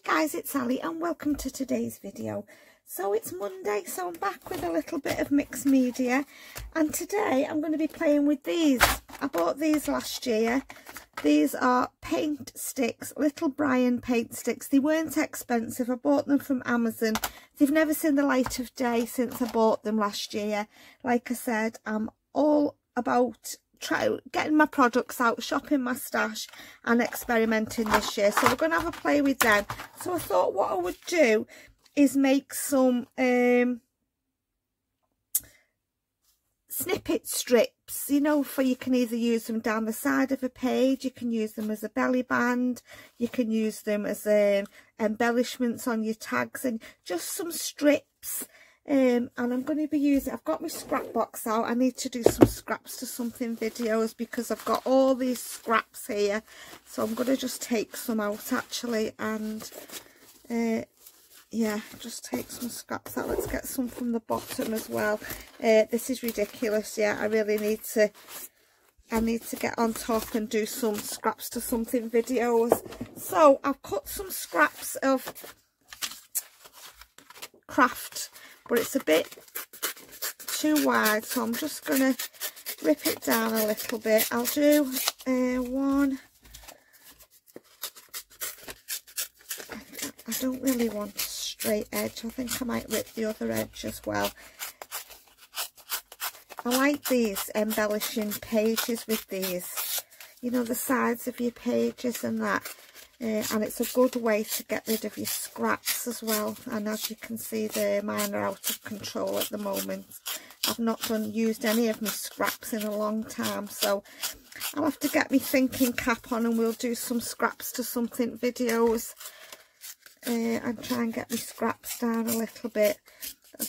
guys, it's Ali and welcome to today's video. So it's Monday, so I'm back with a little bit of mixed media, and today I'm going to be playing with these. I bought these last year. These are paint sticks, Little Brian paint sticks. They weren't expensive. I bought them from Amazon. They've never seen the light of day since I bought them last year. Like I said, I'm all about getting my products out, shopping my stash and experimenting this year. So we're going to have a play with them. So I thought what I would do is make some snippet strips, you know, for you can either use them down the side of a page, you can use them as a belly band, you can use them as embellishments on your tags, and just some strips. And I'm going to be using, I've got my scrap box out. I need to do some scraps to something videos because I've got all these scraps here, so I'm going to just take some out actually, and yeah, just take some scraps out. Let's get some from the bottom as well. This is ridiculous. Yeah, I really need to get on top and do some scraps to something videos. So I've cut some scraps of craft, but it's a bit too wide, so I'm just going to rip it down a little bit. I'll do one. I don't really want a straight edge. I think I might rip the other edge as well. I like these embellishing pages with these, you know, the sides of your pages and that. And it's a good way to get rid of your scraps as well. And as you can see there, mine are out of control at the moment. I've not used any of my scraps in a long time, so I'll have to get my thinking cap on and we'll do some scraps to something videos and try and get my scraps down a little bit.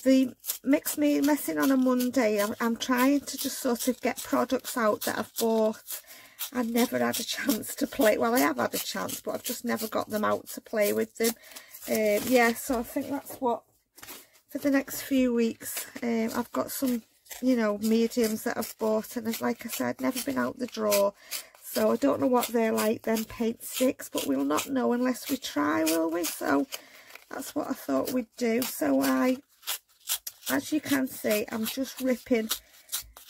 The messing on a Monday, I'm trying to just sort of get products out that I've bought. I've never had a chance to play. Well, I have had a chance, but I've just never got them out to play with them. Yeah, so I think that's what, for the next few weeks, I've got some, you know, mediums that I've bought. And like I said, never been out the drawer. So I don't know what they're like, them paint sticks. But we'll not know unless we try, will we? So that's what I thought we'd do. So as you can see, I'm just ripping.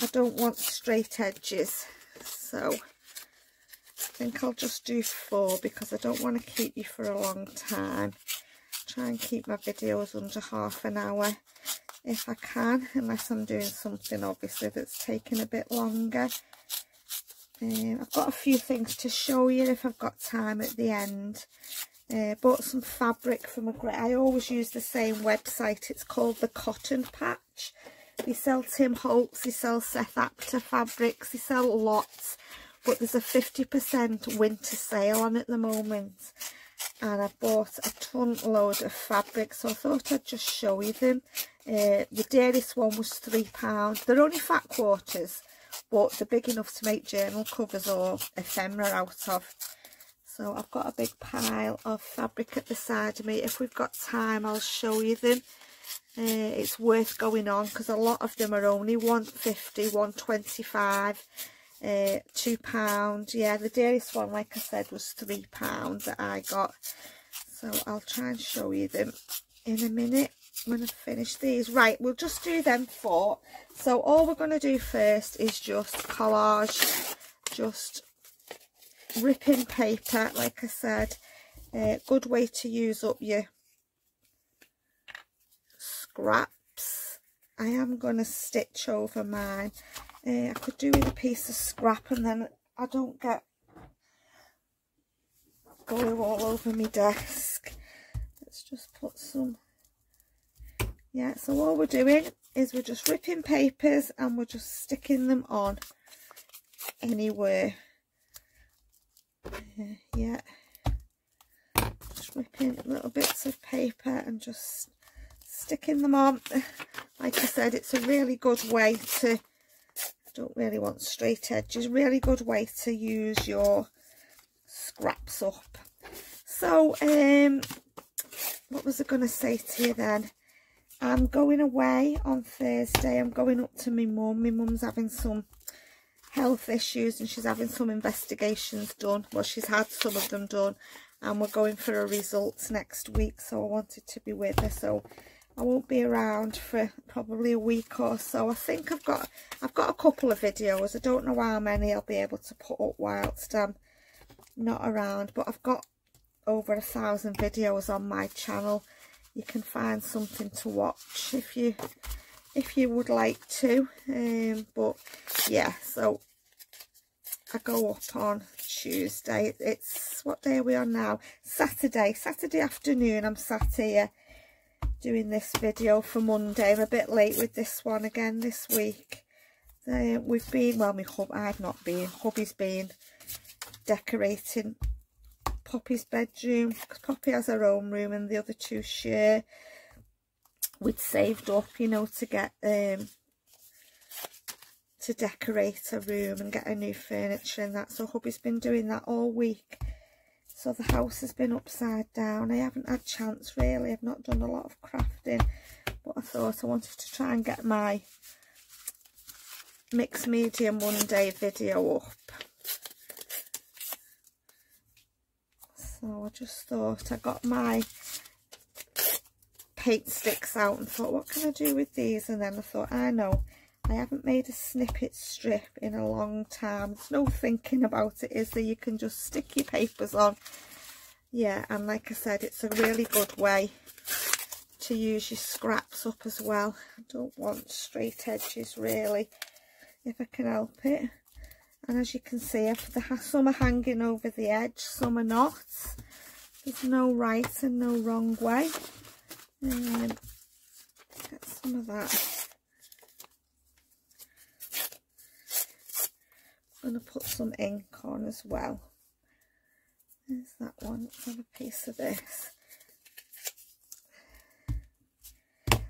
I don't want straight edges. So I think I'll just do 4 because I don't want to keep you for a long time. Try and keep my videos under half an hour if I can, unless I'm doing something obviously that's taking a bit longer. I've got a few things to show you if I've got time at the end. Bought some fabric from I always use the same website. It's called The Cotton Patch. They sell Tim Holtz, they sell Seth Apter fabrics, they sell lots, but there's a 50% winter sale on at the moment, and I bought a ton load of fabric, so I thought I'd just show you them. The dearest one was £3. They're only fat quarters, but they're big enough to make journal covers or ephemera out of. So I've got a big pile of fabric at the side of me. If we've got time, I'll show you them. It's worth going on because a lot of them are only £1.50, £1.25, £2. Yeah, the dearest one, like I said, was £3 that I got. So I'll try and show you them in a minute when I finish these. Right, we'll just do them 4. So all we're going to do first is just collage, just ripping paper, like I said. Good way to use up your scraps. I am going to stitch over mine. I could do with a piece of scrap and then I don't get glue all over my desk. Let's just put some. Yeah, so all we're doing is we're just ripping papers and we're just sticking them on anywhere. Yeah, just ripping little bits of paper and just sticking them on. Like I said, it's a really good way to, I don't really want straight edges, really good way to use your scraps up. So what was I going to say to you then? I'm going away on Thursday. I'm going up to my mum. My mum's having some health issues and she's having some investigations done. Well, she's had some of them done, and we're going for a results next week, so I wanted to be with her. So I won't be around for probably a week or so. I think I've got a couple of videos. I don't know how many I'll be able to put up whilst I'm not around, but I've got over 1,000 videos on my channel. You can find something to watch if you would like to. But yeah, so I go up on Tuesday. It's, what day are we on now? Saturday afternoon. I'm sat here doing this video for Monday. I'm a bit late with this one again this week. We've been, well, I've not been, hubby's been decorating Poppy's bedroom, because Poppy has her own room and the other two share. We'd saved up, you know, to get to decorate a room and get a new furniture and that, so hubby's been doing that all week. So the house has been upside down. I haven't had a chance really. I've not done a lot of crafting, but I thought I wanted to try and get my Mixed Media Monday video up. So I just thought, I got my paint sticks out and thought, what can I do with these? And then I thought, I know, I haven't made a snippet strip in a long time. There's no thinking about it, is there? You can just stick your papers on. Yeah, and like I said, it's a really good way to use your scraps up as well. I don't want straight edges really, if I can help it. And as you can see, some are hanging over the edge, some are not. There's no right and no wrong way. Get some of that. I'm going to put some ink on as well. There's that one. Let's have a piece of this.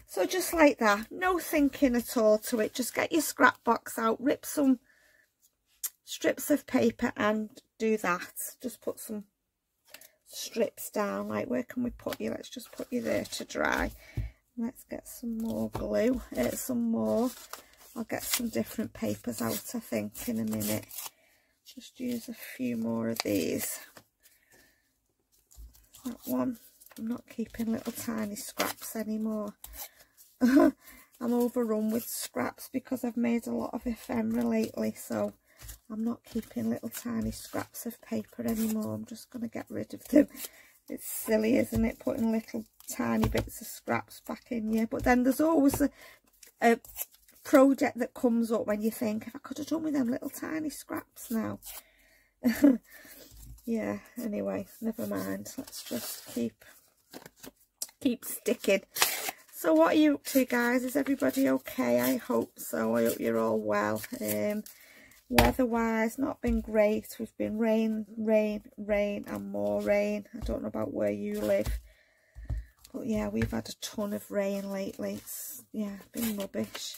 So just like that, no thinking at all to it. Just get your scrap box out, rip some strips of paper and do that. Just put some strips down. Like, where can we put you? Let's just put you there to dry. Let's get some more glue. I'll get some different papers out, I think, in a minute. Just use a few more of these. That one. I'm not keeping little tiny scraps anymore. I'm overrun with scraps because I've made a lot of ephemera lately, so I'm not keeping little tiny scraps of paper anymore. I'm just going to get rid of them. It's silly, isn't it, putting little tiny bits of scraps back in here? But then there's always a project that comes up when you think, if I could have done with them little tiny scraps now. Yeah, anyway, never mind. Let's just keep sticking. So what are you up to, guys? Is everybody okay? I hope so. I hope you're all well. Weather-wise, not been great. We've been rain, and more rain. I don't know about where you live, but yeah, we've had a ton of rain lately. It's, yeah, been rubbish.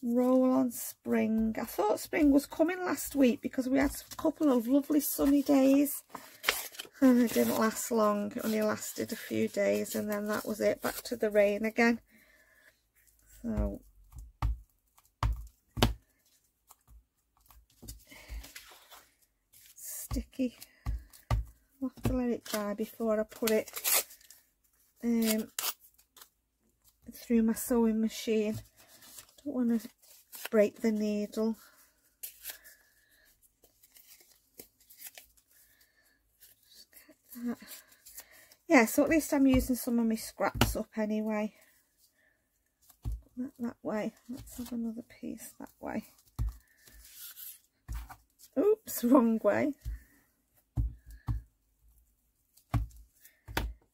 Roll on spring. I thought spring was coming last week because we had a couple of lovely sunny days. It didn't last long. It only lasted a few days, and then that was it. Back to the rain again. So sticky. I'll have to let it dry before I put it through my sewing machine. Don't want to break the needle. Just get that. Yeah, so at least I'm using some of my scraps up anyway. Put that way. Let's have another piece that way. Oops, wrong way.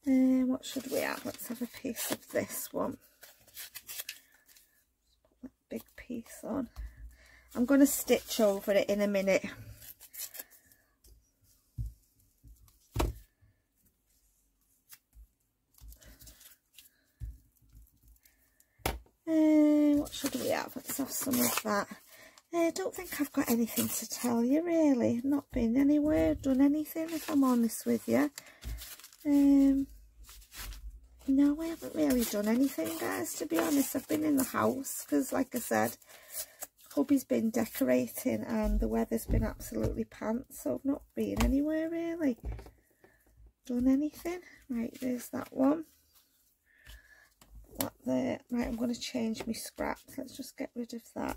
What should we have? Let's have a piece of this one. Put that big piece on. I'm going to stitch over it in a minute. What should we have? Let's have some of that. I don't think I've got anything to tell you really. I've not been anywhere, done anything, if I'm honest with you. No, I haven't really done anything, guys, to be honest. I've been in the house because, like I said, hubby's been decorating and the weather's been absolutely pants, so I've not been anywhere really. done anything. Right, there's that one. That there. Right, I'm going to change my scraps. Let's just get rid of that.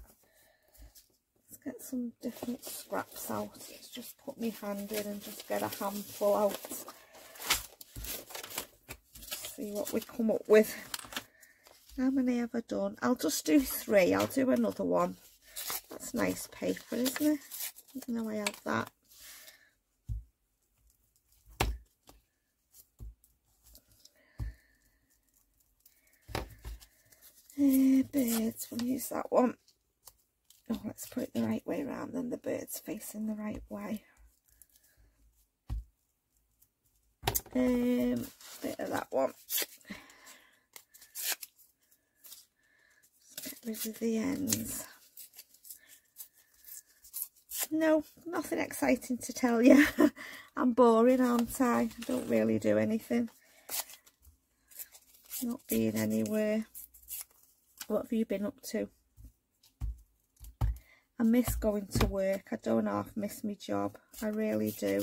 Let's get some different scraps out. Let's just put my hand in and just get a handful out. See what we come up with. How many have I done? I'll just do 3. I'll do another one. That's nice paper, isn't it? Even though I have that. Birds, we'll use that one. Oh, let's put it the right way around, then the bird's facing the right way. Bit of that one. Just get rid of the ends. No, nothing exciting to tell you. I'm boring, aren't I? I don't really do anything. Not being anywhere. What have you been up to? I miss going to work. I don't half miss my job. I really do.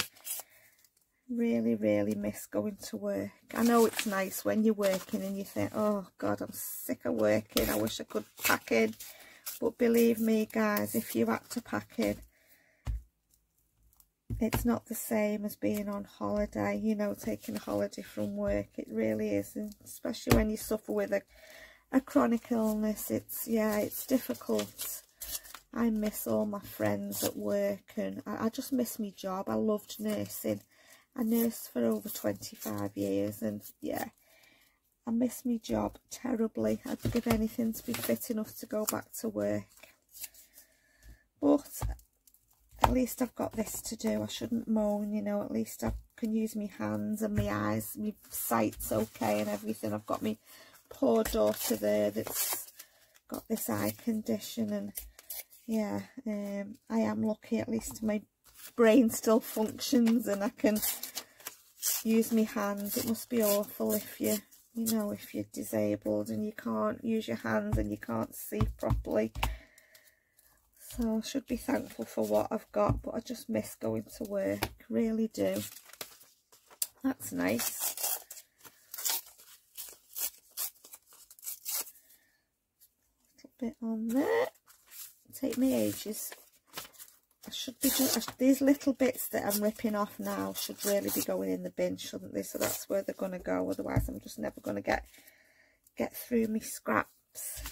Really, really miss going to work. I know it's nice when you're working and you think, oh God, I'm sick of working. I wish I could pack in. But believe me, guys, if you had to pack in, it's not the same as being on holiday, you know, taking a holiday from work. It really isn't, especially when you suffer with a chronic illness. It's difficult. I miss all my friends at work, and I just miss my job. I loved nursing. I nursed for over 25 years, and yeah, I miss my job terribly. I'd give anything to be fit enough to go back to work. But at least I've got this to do. I shouldn't moan, you know. At least I can use my hands and my eyes. My sight's okay and everything. I've got my poor daughter there that's got this eye condition, and yeah, I am lucky. At least my brain still functions and I can use my hands. It must be awful if you know, if you're disabled and you can't use your hands and you can't see properly. So I should be thankful for what I've got, but I just miss going to work, really do. That's nice. Bit on there. Take me ages. I should be just, these little bits that I'm ripping off now should really be going in the bin, shouldn't they? So that's where they're going to go. Otherwise I'm just never going to get through my scraps.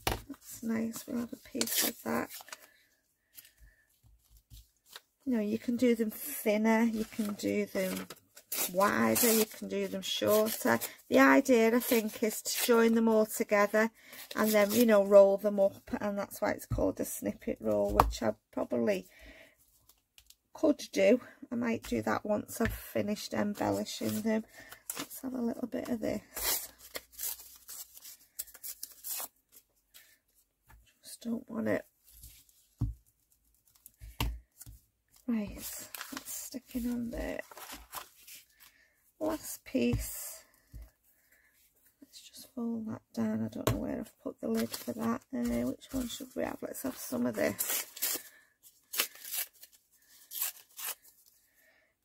That's nice. We'll have a piece of that. You know, you can do them thinner, you can do them wider, you can do them shorter. The idea, I think, is to join them all together and then, you know, roll them up, and that's why it's called a snippet roll, which I probably could do. I might do that once I've finished embellishing them. Let's have a little bit of this. Just don't want it. Right, that's sticking on there. Last piece. Let's just fold that down. I don't know where I've put the lid for that. Which one should we have? Let's have some of this.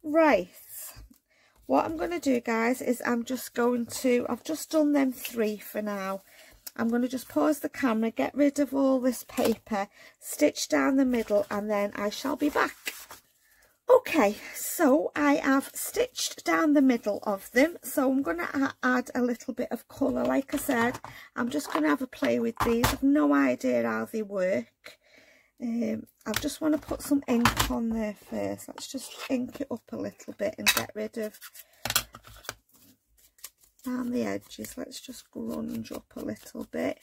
Right. What I'm going to do, guys, is I've just done them 3 for now. I'm going to just pause the camera, get rid of all this paper, stitch down the middle, and then I shall be back. Okay, so I have stitched down the middle of them, so I'm going to add a little bit of colour. Like I said, I'm just going to have a play with these. I've no idea how they work. I just want to put some ink on there first. Let's just ink it up a little bit and get rid of down the edges. Let's just grunge up a little bit.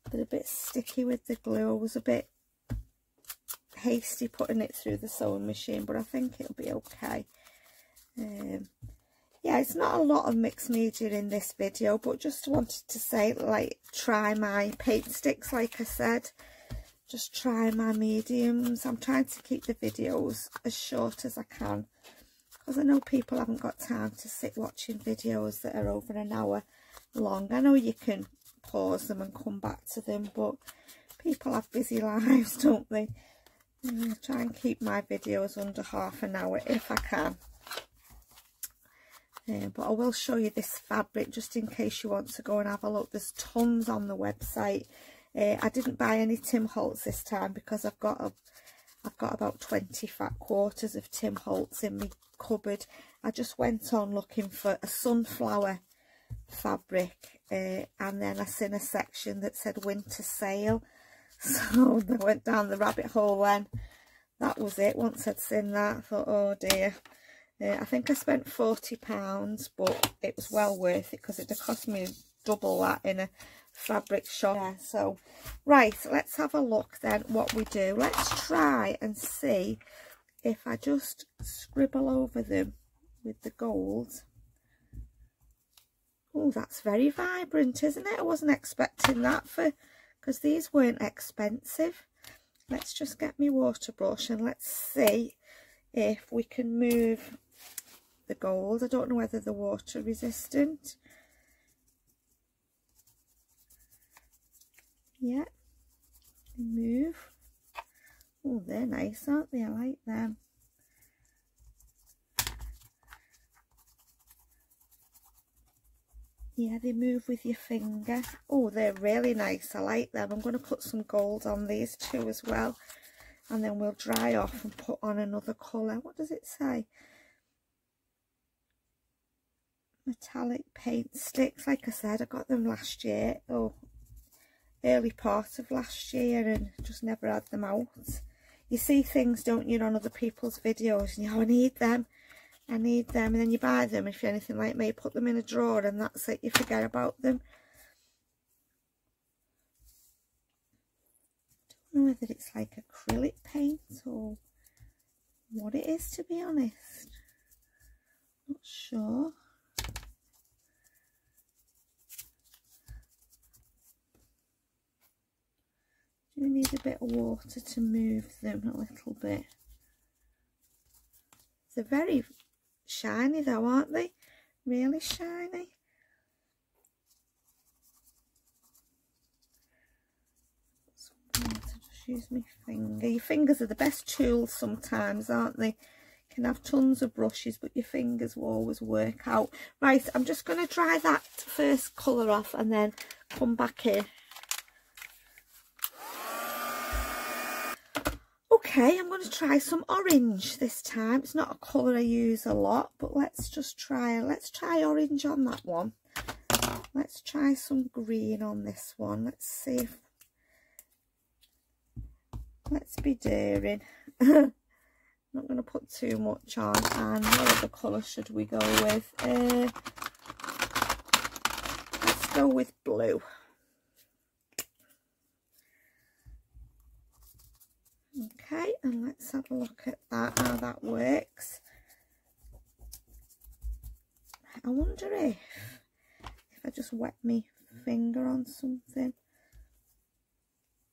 They're a bit sticky with the glue. I was a bit hasty putting it through the sewing machine, but I think it'll be okay. Yeah, it's not a lot of mixed media in this video, but just wanted to say, like, try my paint sticks. Like I said, just try my mediums. I'm trying to keep the videos as short as I can, because I know people haven't got time to sit watching videos that are over an hour long. I know you can pause them and come back to them, but people have busy lives, don't they? Try and keep my videos under half an hour if I can. But I will show you this fabric just in case you want to go and have a look. There's tons on the website. I didn't buy any Tim Holtz this time because I've got about 20 fat quarters of Tim Holtz in my cupboard. I just went on looking for a sunflower fabric, and then I seen a section that said winter sale, so I went down the rabbit hole. Then that was it. Once I'd seen that, I thought, oh dear. I think I spent £40, but it was well worth it because it would cost me double that in a fabric shop. Yeah, so right, let's have a look then what we do. Let's try and see if I just scribble over them with the gold. Oh, that's very vibrant, isn't it? I wasn't expecting that, because these weren't expensive. Let's just get my water brush and let's see if we can move the gold. I don't know whether they're water resistant. Yeah, they move. Oh, they're nice, aren't they? I like them. Yeah, they move with your finger. Oh, they're really nice. I like them. I'm going to put some gold on these two as well. And then we'll dry off and put on another colour. What does it say? Metallic paint sticks. Like I said, I got them last year. Oh, early part of last year, and just never had them out. You see things, don't you, on other people's videos, and you go, I need them, and then you buy them. If you're anything like me, put them in a drawer and that's it, you forget about them. I don't know whether it's like acrylic paint or what it is, to be honest. Not sure. Do need a bit of water to move them a little bit. They're very shiny though, aren't they? Really shiny. Just use my finger. Your fingers are the best tools sometimes, aren't they? You can have tons of brushes, but your fingers will always work out. Right, I'm just going to dry that first colour off and then come back in. Okay, I'm going to try some orange this time. It's not a colour I use a lot, but let's try orange on that one. Let's try some green on this one. Let's see if, let's be daring. I'm not going to put too much on. And what other colour should we go with? Let's go with blue. Okay, and let's have a look at that, how that works. I wonder if I just wet my finger on something.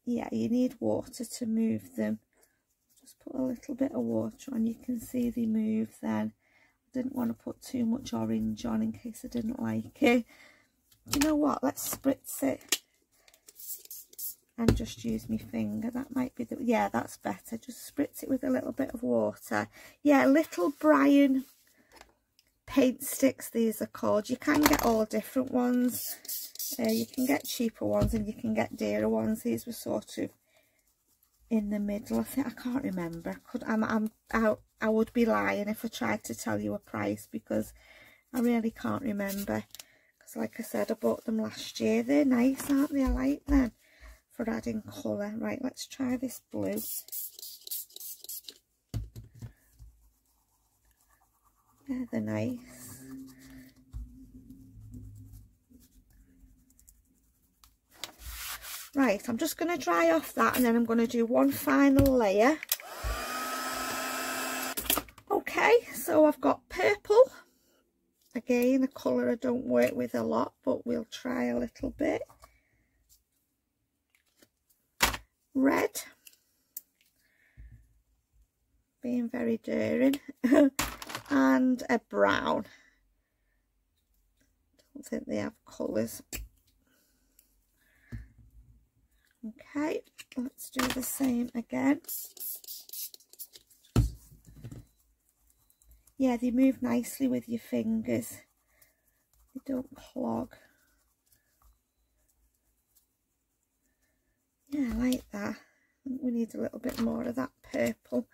Yeah, you need water to move them. Just put a little bit of water on, you can see they move then. I didn't want to put too much orange on in case I didn't like it. You know what, let's spritz it. And just use my finger. That might be the, yeah, that's better. Just spritz it with a little bit of water. Yeah, Little Brian paint sticks, these are called. You can get all different ones. You can get cheaper ones and you can get dearer ones. These were sort of in the middle. I think, I can't remember. I would be lying if I tried to tell you a price because I really can't remember. Because like I said, I bought them last year. They're nice, aren't they? I like them for adding colour. Right, let's try this blue. Yeah, they're nice. Right, I'm just going to dry off that and then I'm going to do one final layer. Okay, so I've got purple. Again, a colour I don't work with a lot, but we'll try a little bit. Red, being very daring, and a brown. Don't think they have colours. Okay, let's do the same again. Yeah, they move nicely with your fingers. They don't clog. Yeah, I like that. I think we need a little bit more of that purple.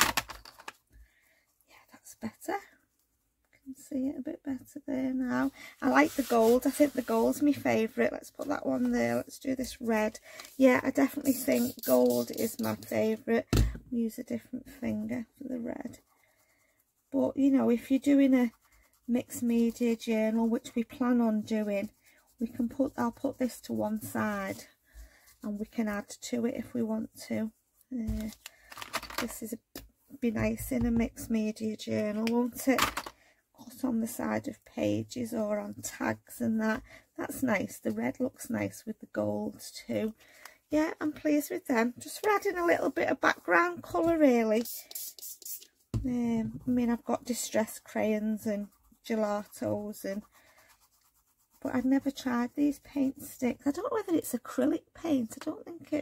Yeah, that's better. Can see it a bit better there now. I like the gold. I think the gold's my favourite. Let's put that one there. Let's do this red. Yeah, I definitely think gold is my favourite. Use a different finger for the red. But you know, if you're doing a mixed media journal, which we plan on doing, we can I'll put this to one side and we can add to it if we want to. This is be nice in a mixed media journal, won't it? Cut on the side of pages or on tags and that. That's nice. The red looks nice with the gold too. Yeah, I'm pleased with them. Just for adding a little bit of background colour really. I mean, I've got distress crayons and gelatos, but I've never tried these paint sticks. I don't know whether it's acrylic paint. I don't think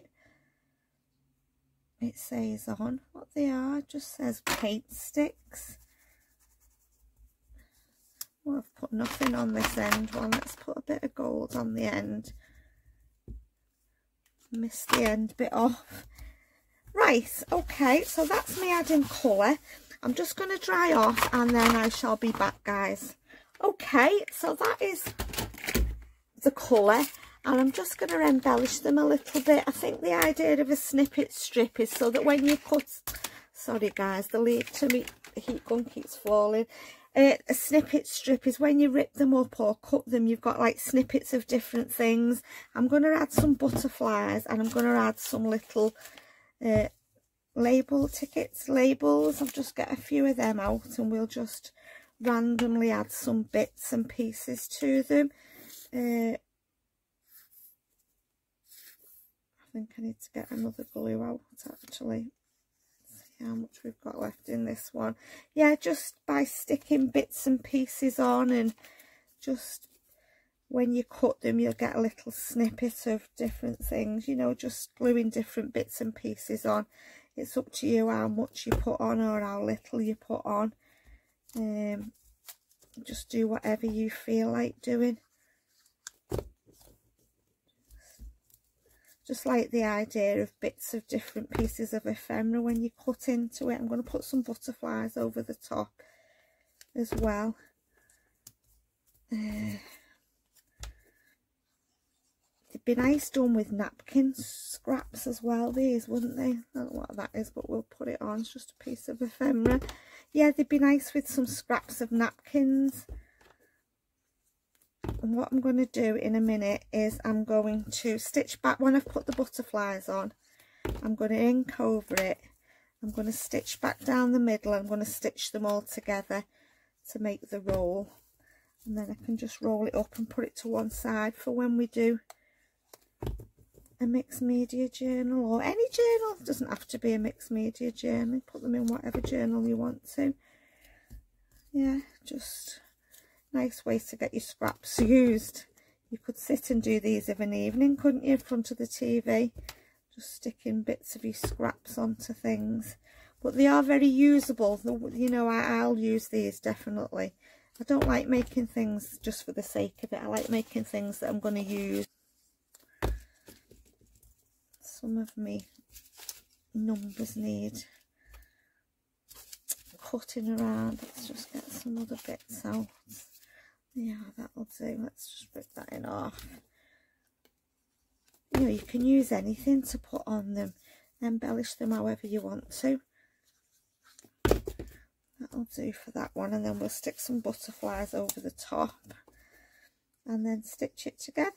it says on what they are. It just says paint sticks. Well, I've put nothing on this end one. Let's put a bit of gold on the end. Missed the end bit off. Right, okay, so that's me adding colour. I'm just going to dry off and then I shall be back, guys. Okay, so that is the colour, and I'm just going to embellish them a little bit. I think the idea of a snippet strip is so that when you cut, sorry guys, the heat gun keeps falling. A snippet strip is when you rip them up or cut them, you've got like snippets of different things. I'm going to add some butterflies and I'm going to add some little labels. I'll just get a few of them out and we'll just randomly add some bits and pieces to them. I think I need to get another glue out actually. See how much we've got left in this one. Yeah, just by sticking bits and pieces on, and just when you cut them you'll get a little snippet of different things, you know, just gluing different bits and pieces on. It's up to you how much you put on or how little you put on. Just do whatever you feel like doing. Just like the idea of bits of different pieces of ephemera when you cut into it. I'm going to put some butterflies over the top as well. It'd be nice done with napkin scraps as well, these, wouldn't they? I don't know what that is, but we'll put it on. It's just a piece of ephemera. Yeah, they'd be nice with some scraps of napkins. And what I'm going to do in a minute is I'm going to stitch back when I've put the butterflies on. I'm going to ink over it. I'm going to stitch back down the middle. I'm going to stitch them all together to make the roll. And then I can just roll it up and put it to one side for when we do a mixed media journal, or any journal. It doesn't have to be a mixed media journal. Put them in whatever journal you want to. Yeah, just nice way to get your scraps used. You could sit and do these of an evening, couldn't you, in front of the TV, just sticking bits of your scraps onto things. But they are very usable. You know, I'll use these definitely. I don't like making things just for the sake of it. I like making things that I'm going to use. Some of me numbers need cutting around. Let's just get some other bits out. Yeah, that'll do. Let's just rip that in half. You know, you can use anything to put on them. Embellish them however you want to. That'll do for that one. And then we'll stick some butterflies over the top. And then stitch it together.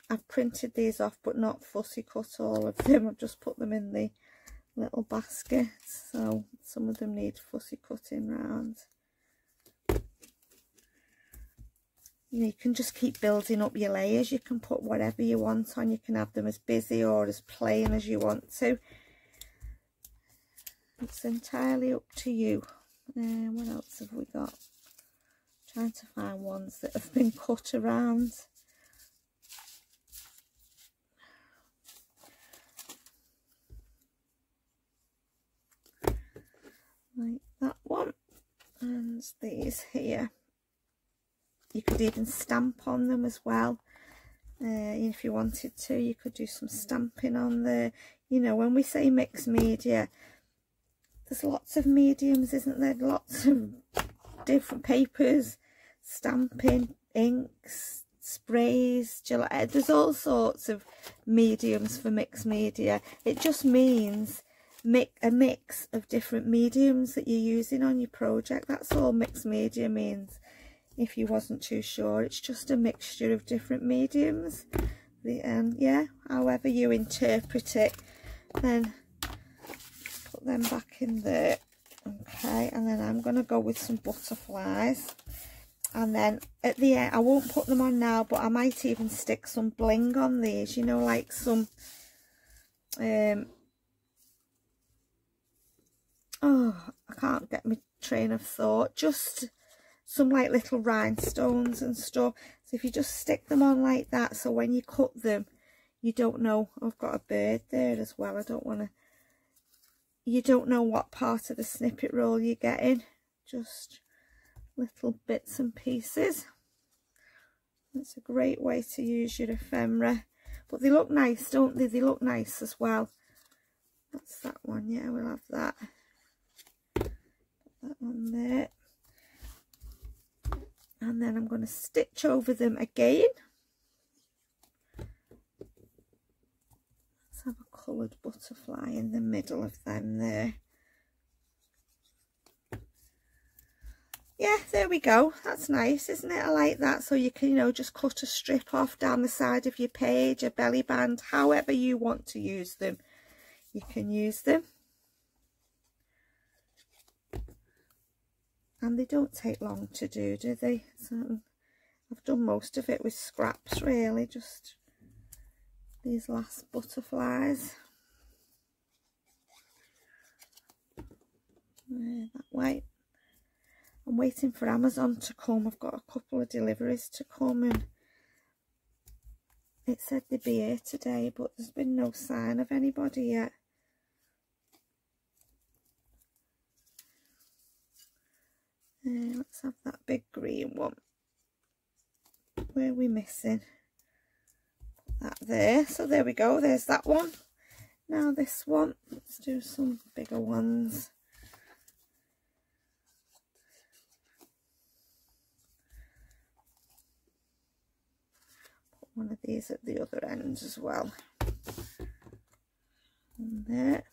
I've printed these off but not fussy cut all of them. I've just put them in the little baskets, so some of them need fussy cutting round. You know, you can just keep building up your layers. You can put whatever you want on. You can have them as busy or as plain as you want to. It's entirely up to you What else have we got? Trying to find ones that have been cut around. Like that one. And these here. You could even stamp on them as well. If you wanted to, you could do some stamping on there. You know, when we say mixed media, there's lots of mediums, isn't there? Lots of different papers, stamping, inks, sprays, gelatin. There's all sorts of mediums for mixed media. It just means a mix of different mediums that you're using on your project. That's all mixed media means. If you wasn't too sure, it's just a mixture of different mediums. Yeah, however you interpret it, then put them back in there. Okay, and then I'm going to go with some butterflies, and then at the end, I won't put them on now, but I might even stick some bling on these, you know, like some oh, I can't get my train of thought, just some like little rhinestones and stuff. So if you just stick them on like that, so when you cut them, you don't know. I've got a bird there as well. I don't want to, you don't know what part of the snippet roll you're getting. Just little bits and pieces. That's a great way to use your ephemera. But they look nice, don't they? They look nice as well. That's that one. Yeah, we'll have that. Put that on there. And then I'm going to stitch over them again. Let's have a coloured butterfly in the middle of them there. Yeah, there we go. That's nice, isn't it? I like that. So you can, you know, just cut a strip off down the side of your page, a belly band, however you want to use them. You can use them. And they don't take long to do they? So I've done most of it with scraps, really, just these last butterflies. That way. I'm waiting for Amazon to come. I've got a couple of deliveries to come, and it said they'd be here today, but there's been no sign of anybody yet. Let's have that big green one. Where are we missing? Put that there. So there we go. There's that one. Now this one. Let's do some bigger ones. Put one of these at the other end as well. And there.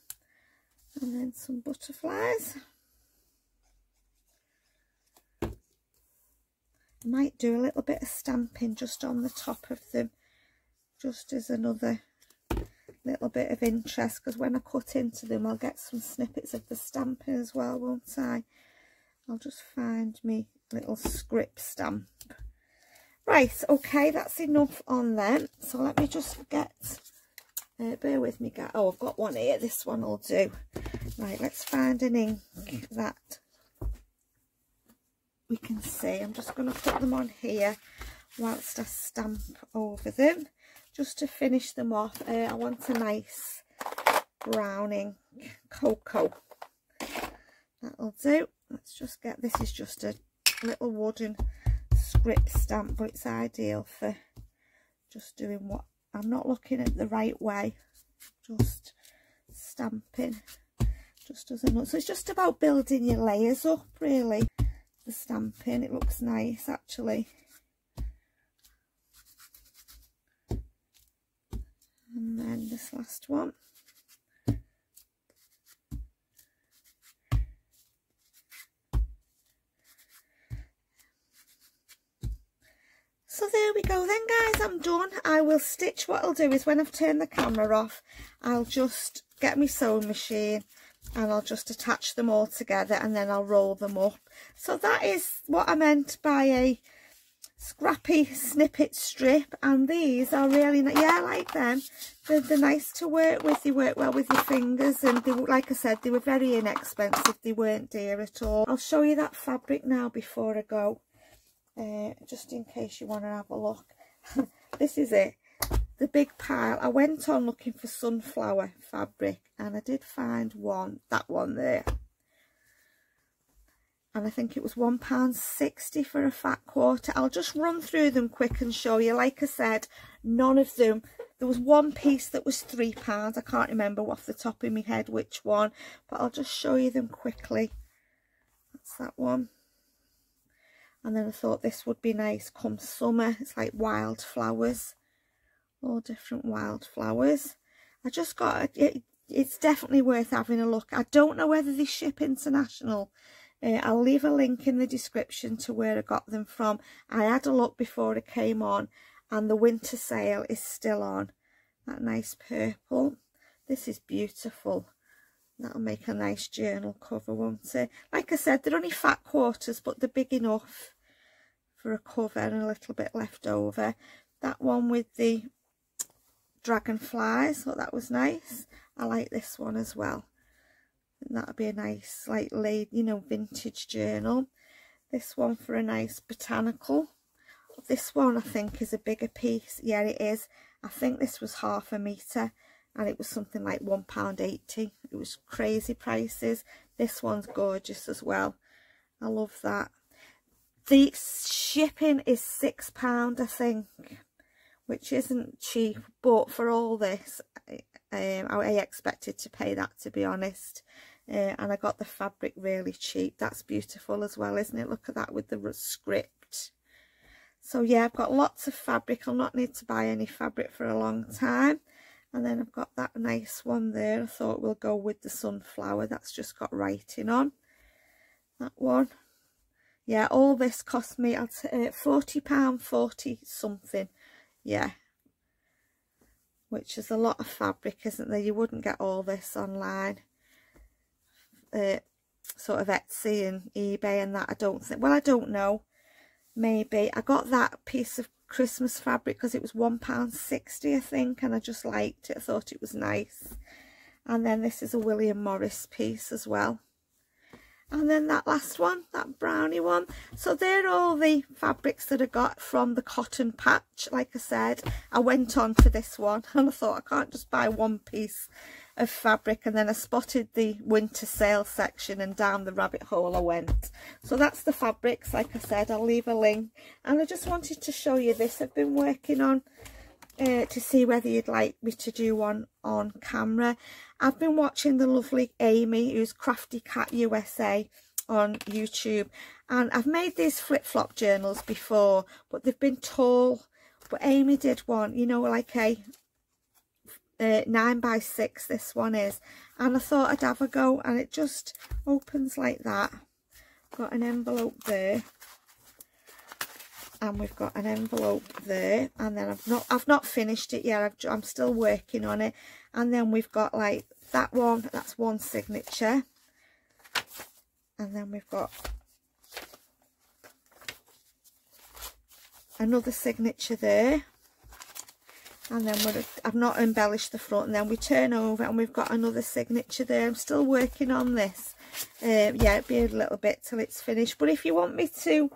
And then some butterflies. I might do a little bit of stamping just on the top of them, just as another little bit of interest, because when I cut into them I'll get some snippets of the stamping as well, won't I? I'll just find me little script stamp. Right, okay, that's enough on them. So let me just get, bear with me guys. Oh, I've got one here, this one will do. Right, let's find an ink that we can see. I'm just going to put them on here whilst I stamp over them, just to finish them off. I want a nice brown ink, cocoa. That'll do. Let's just get, this is just a little wooden script stamp, but it's ideal for just doing what, I'm not looking at the right way, just stamping, just as a nut. So it's just about building your layers up, really. The stamping, it looks nice actually. And then this last one. So there we go then guys, I'm done. I will stitch, what I'll do is when I've turned the camera off, I'll just get my sewing machine and I'll just attach them all together, and then I'll roll them up. So that is what I meant by Scrappy Snippet strip, and these are really yeah, I like them. They're nice to work with. They work well with your fingers, and they, like I said, they were very inexpensive. They weren't dear at all. I'll show you that fabric now before I go, just in case you want to have a look. This is it, the big pile. I went on looking for sunflower fabric, and I did find one, that one there. And I think it was £1.60 for a fat quarter. I'll just run through them quick and show you. Like I said, none of them. There was one piece that was £3. I can't remember off the top of my head which one, but I'll just show you them quickly. That's that one. And then I thought this would be nice come summer. It's like wildflowers, all different wildflowers. I just got it. It's definitely worth having a look. I don't know whether they ship international. I'll leave a link in the description to where I got them from. I had a look before it came on, and the winter sale is still on. That nice purple. This is beautiful. That'll make a nice journal cover, won't it? Like I said, they're only fat quarters, but they're big enough for a cover, and a little bit left over. That one with the dragonflies, thought that was nice. I like this one as well. And that'll be a nice, like, you know, vintage journal. This one for a nice botanical. This one I think is a bigger piece. Yeah, it is. I think this was ½ a metre, and it was something like £1.80. It was crazy prices. This one's gorgeous as well. I love that. The shipping is £6, I think, which isn't cheap, but for all this, I expected to pay that, to be honest. And I got the fabric really cheap. That's beautiful as well, isn't it? Look at that with the script. So yeah, I've got lots of fabric. I'll not need to buy any fabric for a long time. And then I've got that nice one there. I thought we'll go with the sunflower. That's just got writing on. That one. Yeah, all this cost me £40 something. Yeah. Which is a lot of fabric, isn't there? You wouldn't get all this online. Sort of Etsy and eBay and that, I don't think. Well, I don't know. Maybe. I got that piece of Christmas fabric because it was £1.60, I think, and I just liked it. I thought it was nice. And then this is a William Morris piece as well. And then that last one, that brownie one. So they're all the fabrics that I got from the cotton patch. Like I said, I went on for this one, and I thought I can't just buy one piece of fabric. And then I spotted the winter sale section, and down the rabbit hole I went. So that's the fabrics. Like I said, I'll leave a link. And I just wanted to show you this. I've been working on to see whether you'd like me to do one on camera. I've been watching the lovely Amy, who's Crafty Cat USA on YouTube, and I've made these flip-flop journals before, but they've been tall. But Amy did one, you know, like a 9x6 this one is, and I thought I'd have a go, and it just opens like that. Got an envelope there, and we've got an envelope there, and then I've not finished it yet. I'm still working on it. And then we've got like that one, that's one signature, and then we've got another signature there, and then I've not embellished the front, and then we turn over and we've got another signature there. I'm still working on this. Yeah, it'll be a little bit till it's finished, but if you want me to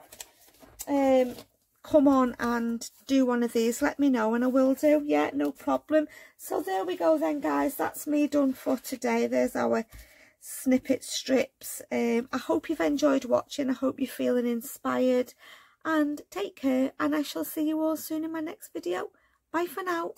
come on and do one of these, let me know and I will do. Yeah, no problem. So there we go then, guys. That's me done for today. There's our snippet strips. I hope you've enjoyed watching. I hope you're feeling inspired, and take care, and I shall see you all soon in my next video. Bye for now.